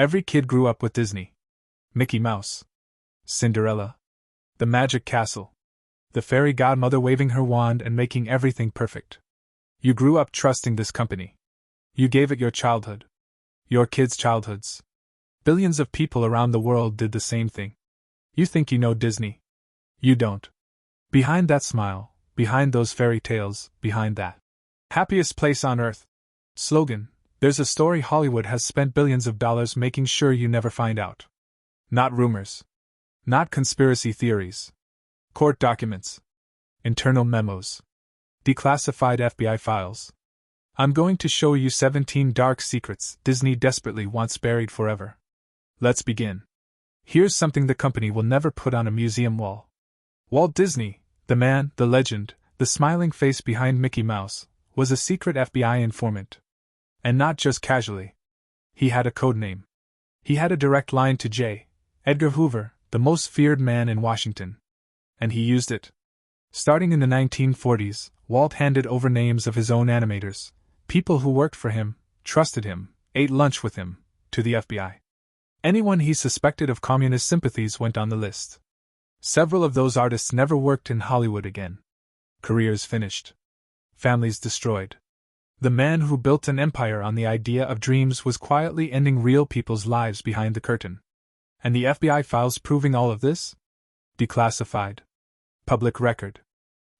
Every kid grew up with Disney. Mickey Mouse. Cinderella. The Magic Castle. The fairy godmother waving her wand and making everything perfect. You grew up trusting this company. You gave it your childhood. Your kids' childhoods. Billions of people around the world did the same thing. You think you know Disney. You don't. Behind that smile, behind those fairy tales, behind that happiest place on earth slogan, there's a story Hollywood has spent billions of dollars making sure you never find out. Not rumors. Not conspiracy theories. Court documents. Internal memos. Declassified FBI files. I'm going to show you 17 dark secrets Disney desperately wants buried forever. Let's begin. Here's something the company will never put on a museum wall. Walt Disney, the man, the legend, the smiling face behind Mickey Mouse, was a secret FBI informant. And not just casually. He had a code name. He had a direct line to J. Edgar Hoover, the most feared man in Washington. And he used it. Starting in the 1940s, Walt handed over names of his own animators, people who worked for him, trusted him, ate lunch with him, to the FBI. Anyone he suspected of communist sympathies went on the list. Several of those artists never worked in Hollywood again. Careers finished. Families destroyed. The man who built an empire on the idea of dreams was quietly ending real people's lives behind the curtain. And the FBI files proving all of this? Declassified. Public record.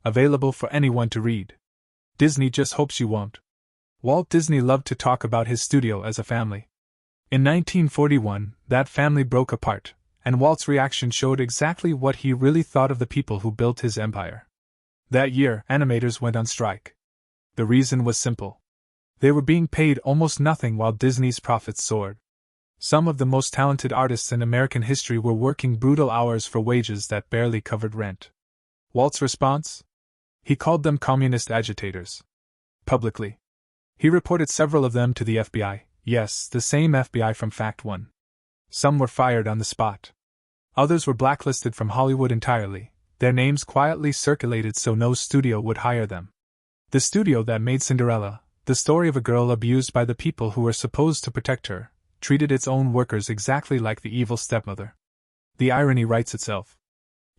Available for anyone to read. Disney just hopes you won't. Walt Disney loved to talk about his studio as a family. In 1941, that family broke apart, and Walt's reaction showed exactly what he really thought of the people who built his empire. That year, animators went on strike. The reason was simple. They were being paid almost nothing while Disney's profits soared. Some of the most talented artists in American history were working brutal hours for wages that barely covered rent. Walt's response? He called them communist agitators. Publicly. He reported several of them to the FBI, yes, the same FBI from Fact 1. Some were fired on the spot. Others were blacklisted from Hollywood entirely, their names quietly circulated so no studio would hire them. The studio that made Cinderella, the story of a girl abused by the people who were supposed to protect her, treated its own workers exactly like the evil stepmother. The irony writes itself.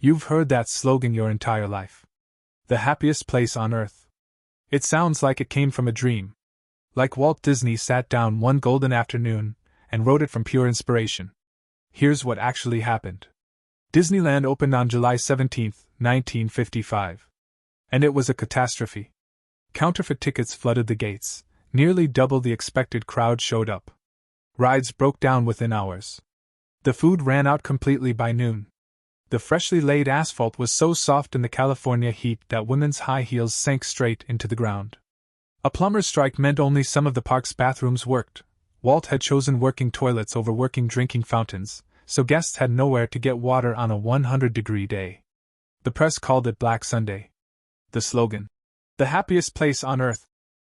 You've heard that slogan your entire life. The happiest place on earth. It sounds like it came from a dream. Like Walt Disney sat down one golden afternoon and wrote it from pure inspiration. Here's what actually happened. Disneyland opened on July 17, 1955. And it was a catastrophe. Counterfeit tickets flooded the gates, nearly double the expected crowd showed up. Rides broke down within hours. The food ran out completely by noon. The freshly laid asphalt was so soft in the California heat that women's high heels sank straight into the ground. A plumber's strike meant only some of the park's bathrooms worked. Walt had chosen working toilets over working drinking fountains, so guests had nowhere to get water on a 100-degree day. The press called it Black Sunday. The slogan, "The happiest place on earth,"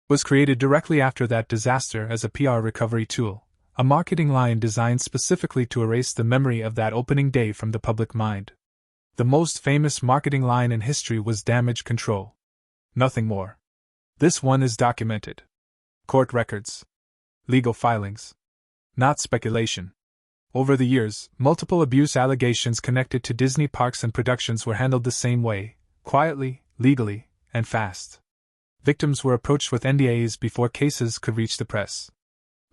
was created directly after that disaster as a PR recovery tool, a marketing line designed specifically to erase the memory of that opening day from the public mind. The most famous marketing line in history was damage control. Nothing more. This one is documented. Court records. Legal filings. Not speculation. Over the years, multiple abuse allegations connected to Disney parks and productions were handled the same way, quietly, legally, and fast. Victims were approached with NDAs before cases could reach the press.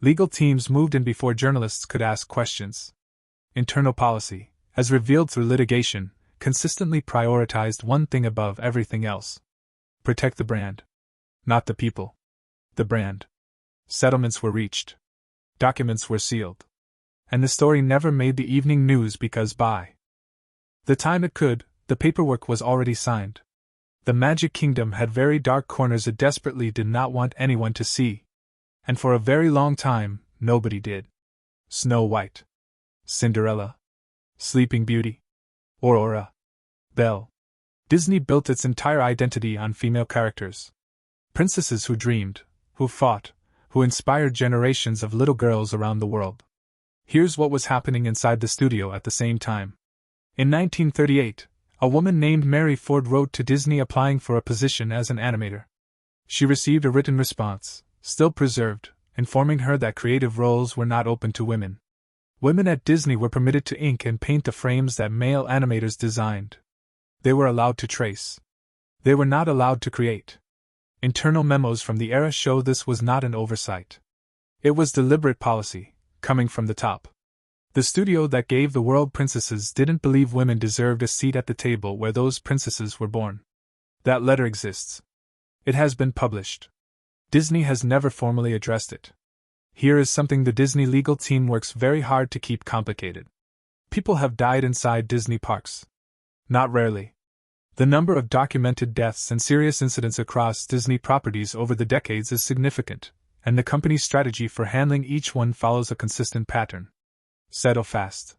Legal teams moved in before journalists could ask questions. Internal policy, as revealed through litigation, consistently prioritized one thing above everything else. Protect the brand. Not the people. The brand. Settlements were reached. Documents were sealed. And the story never made the evening news because by the time it could, the paperwork was already signed. The Magic Kingdom had very dark corners it desperately did not want anyone to see. And for a very long time, nobody did. Snow White. Cinderella. Sleeping Beauty. Aurora. Belle. Disney built its entire identity on female characters. Princesses who dreamed, who fought, who inspired generations of little girls around the world. Here's what was happening inside the studio at the same time. In 1938, a woman named Mary Ford wrote to Disney applying for a position as an animator. She received a written response, still preserved, informing her that creative roles were not open to women. Women at Disney were permitted to ink and paint the frames that male animators designed. They were allowed to trace. They were not allowed to create. Internal memos from the era show this was not an oversight. It was deliberate policy, coming from the top. The studio that gave the world princesses didn't believe women deserved a seat at the table where those princesses were born. That letter exists. It has been published. Disney has never formally addressed it. Here is something the Disney legal team works very hard to keep complicated. People have died inside Disney parks. Not rarely. The number of documented deaths and serious incidents across Disney properties over the decades is significant, and the company's strategy for handling each one follows a consistent pattern. Settle fast.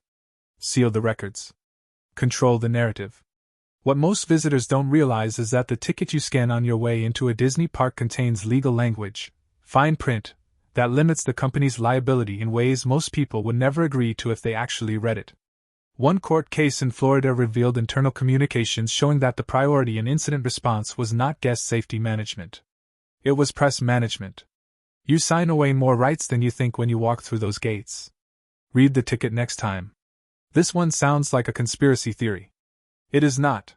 Seal the records. Control the narrative. What most visitors don't realize is that the ticket you scan on your way into a Disney park contains legal language, fine print, that limits the company's liability in ways most people would never agree to if they actually read it. One court case in Florida revealed internal communications showing that the priority in incident response was not guest safety management. It was press management. You sign away more rights than you think when you walk through those gates. Read the ticket next time. This one sounds like a conspiracy theory. It is not.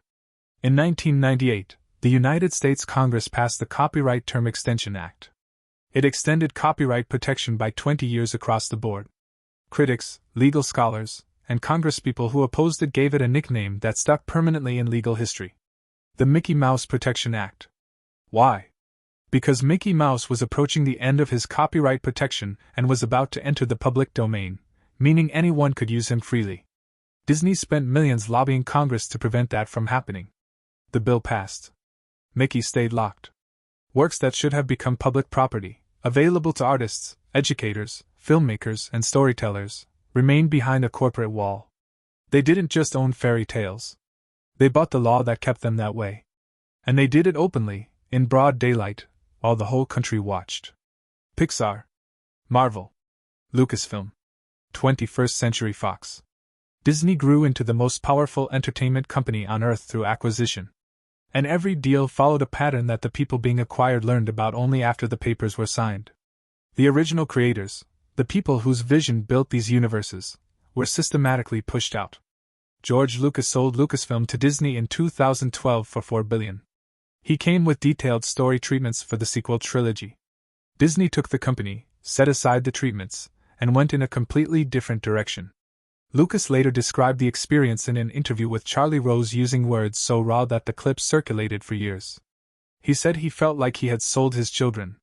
In 1998, the United States Congress passed the Copyright Term Extension Act. It extended copyright protection by 20 years across the board. Critics, legal scholars, and congresspeople who opposed it gave it a nickname that stuck permanently in legal history: the Mickey Mouse Protection Act. Why? Because Mickey Mouse was approaching the end of his copyright protection and was about to enter the public domain, meaning anyone could use him freely. Disney spent millions lobbying Congress to prevent that from happening. The bill passed. Mickey stayed locked. Works that should have become public property, available to artists, educators, filmmakers, and storytellers, remained behind a corporate wall. They didn't just own fairy tales. They bought the law that kept them that way. And they did it openly, in broad daylight, while the whole country watched. Pixar, Marvel, Lucasfilm, 21st Century Fox. Disney grew into the most powerful entertainment company on earth through acquisition. And every deal followed a pattern that the people being acquired learned about only after the papers were signed. The original creators, the people whose vision built these universes, were systematically pushed out. George Lucas sold Lucasfilm to Disney in 2012 for $4 billion. He came with detailed story treatments for the sequel trilogy. Disney took the company, set aside the treatments, and went in a completely different direction. Lucas later described the experience in an interview with Charlie Rose using words so raw that the clip circulated for years. He said he felt like he had sold his children.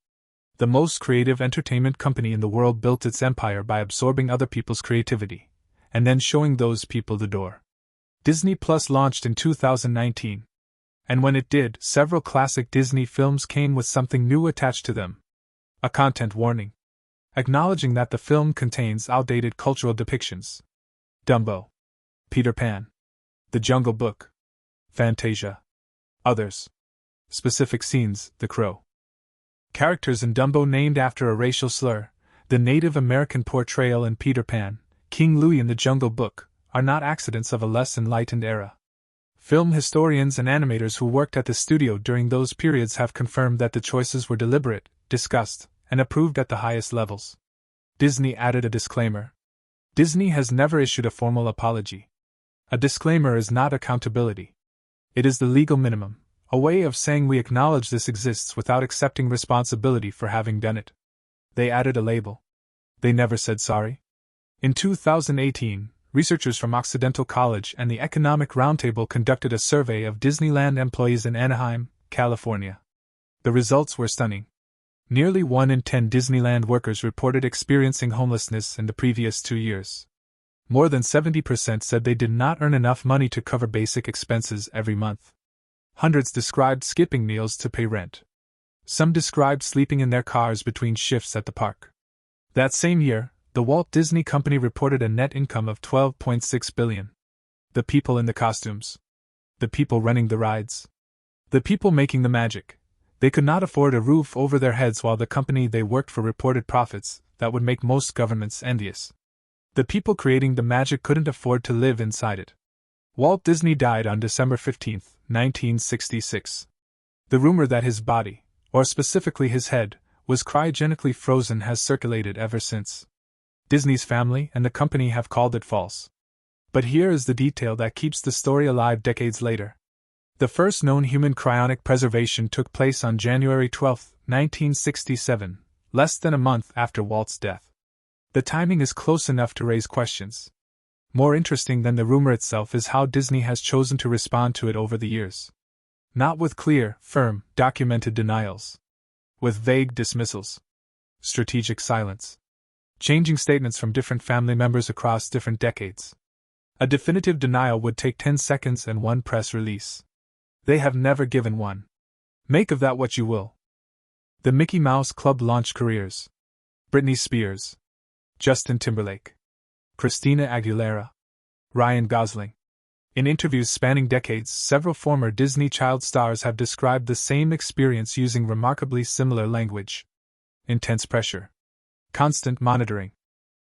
The most creative entertainment company in the world built its empire by absorbing other people's creativity, and then showing those people the door. Disney Plus launched in 2019. And when it did, several classic Disney films came with something new attached to them. A content warning, acknowledging that the film contains outdated cultural depictions. Dumbo, Peter Pan, The Jungle Book, Fantasia. Others. Specific scenes: The Crow. Characters in Dumbo named after a racial slur, the Native American portrayal in Peter Pan, King Louie in The Jungle Book, are not accidents of a less enlightened era. Film historians and animators who worked at the studio during those periods have confirmed that the choices were deliberate, discussed, and approved at the highest levels. Disney added a disclaimer. Disney has never issued a formal apology. A disclaimer is not accountability. It is the legal minimum, a way of saying we acknowledge this exists without accepting responsibility for having done it. They added a label. They never said sorry. In 2018, researchers from Occidental College and the Economic Roundtable conducted a survey of Disneyland employees in Anaheim, California. The results were stunning. Nearly 1 in 10 Disneyland workers reported experiencing homelessness in the previous 2 years. More than 70% said they did not earn enough money to cover basic expenses every month. Hundreds described skipping meals to pay rent. Some described sleeping in their cars between shifts at the park. That same year, the Walt Disney Company reported a net income of $12.6 billion. The people in the costumes. The people running the rides. The people making the magic. They could not afford a roof over their heads while the company they worked for reported profits that would make most governments envious. The people creating the magic couldn't afford to live inside it. Walt Disney died on December 15, 1966. The rumor that his body, or specifically his head, was cryogenically frozen has circulated ever since. Disney's family and the company have called it false. But here is the detail that keeps the story alive decades later. The first known human cryonic preservation took place on January 12, 1967, less than a month after Walt's death. The timing is close enough to raise questions. More interesting than the rumor itself is how Disney has chosen to respond to it over the years. Not with clear, firm, documented denials. With vague dismissals. Strategic silence. Changing statements from different family members across different decades. A definitive denial would take 10 seconds and one press release. They have never given one. Make of that what you will. The Mickey Mouse Club launched careers. Britney Spears. Justin Timberlake. Christina Aguilera. Ryan Gosling. In interviews spanning decades, several former Disney child stars have described the same experience using remarkably similar language. Intense pressure. Constant monitoring.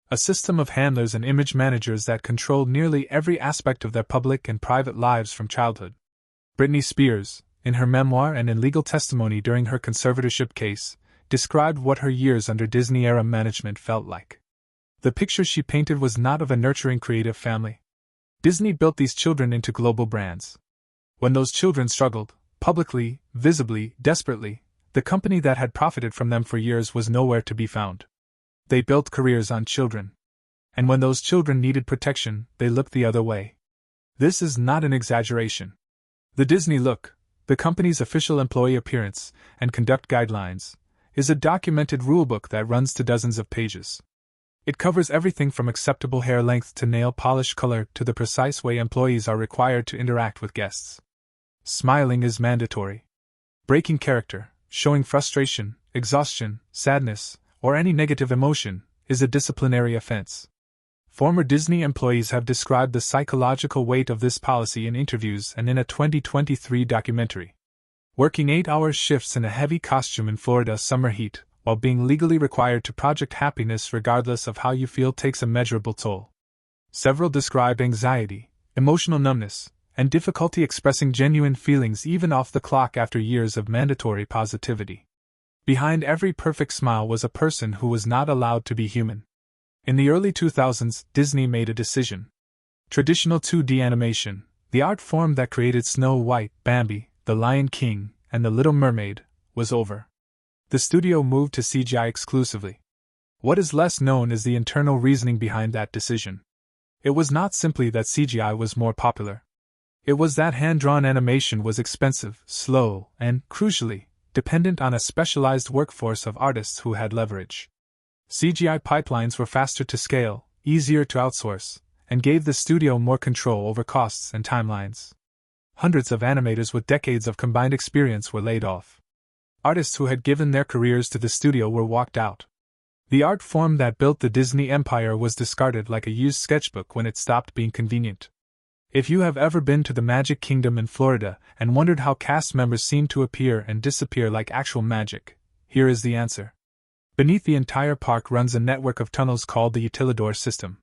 A system of handlers and image managers that controlled nearly every aspect of their public and private lives from childhood. Britney Spears, in her memoir and in legal testimony during her conservatorship case, described what her years under Disney-era management felt like. The picture she painted was not of a nurturing creative family. Disney built these children into global brands. When those children struggled, publicly, visibly, desperately, the company that had profited from them for years was nowhere to be found. They built careers on children. And when those children needed protection, they looked the other way. This is not an exaggeration. The Disney Look, the company's official employee appearance and conduct guidelines, is a documented rulebook that runs to dozens of pages. It covers everything from acceptable hair length to nail polish color to the precise way employees are required to interact with guests. Smiling is mandatory. Breaking character, showing frustration, exhaustion, sadness, or any negative emotion, is a disciplinary offense. Former Disney employees have described the psychological weight of this policy in interviews and in a 2023 documentary. Working 8-hour shifts in a heavy costume in Florida summer heat, while being legally required to project happiness regardless of how you feel, takes a measurable toll. Several describe anxiety, emotional numbness, and difficulty expressing genuine feelings even off the clock after years of mandatory positivity. Behind every perfect smile was a person who was not allowed to be human. In the early 2000s, Disney made a decision. Traditional 2D animation, the art form that created Snow White, Bambi, The Lion King, and The Little Mermaid, was over. The studio moved to CGI exclusively. What is less known is the internal reasoning behind that decision. It was not simply that CGI was more popular. It was that hand-drawn animation was expensive, slow, and, crucially, dependent on a specialized workforce of artists who had leverage. CGI pipelines were faster to scale, easier to outsource, and gave the studio more control over costs and timelines. Hundreds of animators with decades of combined experience were laid off. Artists who had given their careers to the studio were walked out. The art form that built the Disney empire was discarded like a used sketchbook when it stopped being convenient. If you have ever been to the Magic Kingdom in Florida and wondered how cast members seem to appear and disappear like actual magic, here is the answer. Beneath the entire park runs a network of tunnels called the Utilidor system.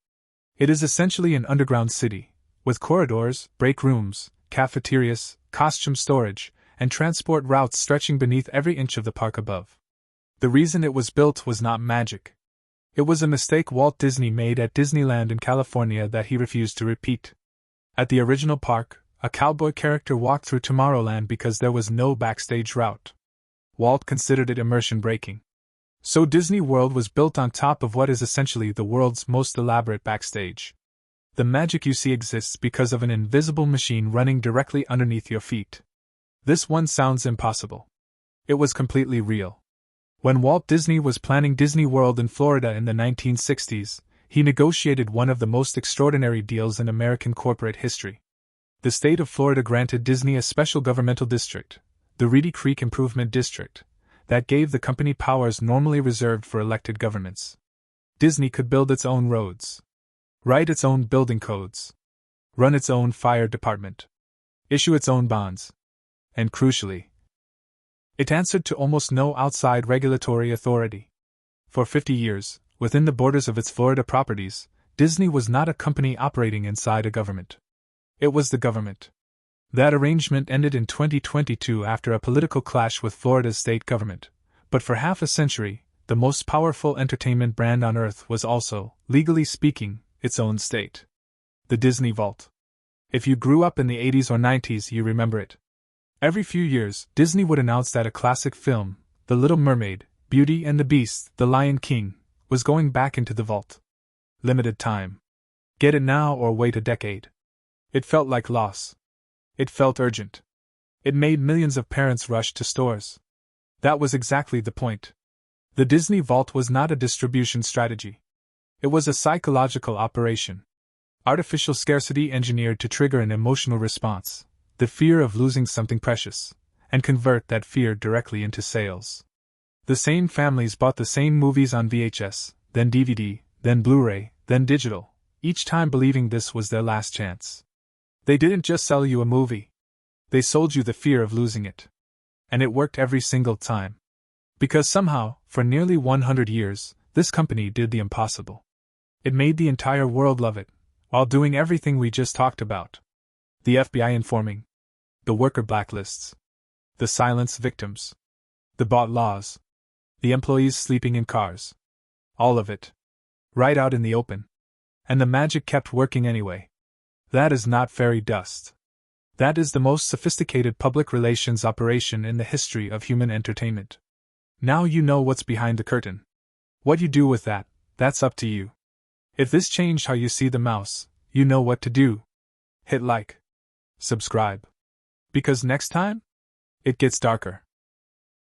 It is essentially an underground city, with corridors, break rooms, cafeterias, costume storage, and transport routes stretching beneath every inch of the park above. The reason it was built was not magic. It was a mistake Walt Disney made at Disneyland in California that he refused to repeat. At the original park, a cowboy character walked through Tomorrowland because there was no backstage route. Walt considered it immersion breaking. So Disney World was built on top of what is essentially the world's most elaborate backstage. The magic you see exists because of an invisible machine running directly underneath your feet. This one sounds impossible. It was completely real. When Walt Disney was planning Disney World in Florida in the 1960s, he negotiated one of the most extraordinary deals in American corporate history. The state of Florida granted Disney a special governmental district, the Reedy Creek Improvement District, that gave the company powers normally reserved for elected governments. Disney could build its own roads, write its own building codes, run its own fire department, issue its own bonds, and crucially, it answered to almost no outside regulatory authority. For 50 years, within the borders of its Florida properties, Disney was not a company operating inside a government. It was the government. That arrangement ended in 2022 after a political clash with Florida's state government, but for half a century, the most powerful entertainment brand on Earth was also, legally speaking, its own state. The Disney Vault. If you grew up in the 80s or 90s, you remember it. Every few years, Disney would announce that a classic film, The Little Mermaid, Beauty and the Beast, The Lion King, was going back into the vault. Limited time. Get it now or wait a decade. It felt like loss. It felt urgent. It made millions of parents rush to stores. That was exactly the point. The Disney Vault was not a distribution strategy. It was a psychological operation. Artificial scarcity engineered to trigger an emotional response, the fear of losing something precious, and convert that fear directly into sales. The same families bought the same movies on VHS, then DVD, then Blu-ray, then digital, each time believing this was their last chance. They didn't just sell you a movie. They sold you the fear of losing it. And it worked every single time. Because somehow, for nearly 100 years, this company did the impossible. It made the entire world love it, while doing everything we just talked about. The FBI informing. The worker blacklists. The silence victims. The bought laws. The employees sleeping in cars. All of it. Right out in the open. And the magic kept working anyway. That is not fairy dust. That is the most sophisticated public relations operation in the history of human entertainment. Now you know what's behind the curtain. What you do with that, that's up to you. If this changed how you see the mouse, you know what to do. Hit like. Subscribe. Because next time, it gets darker.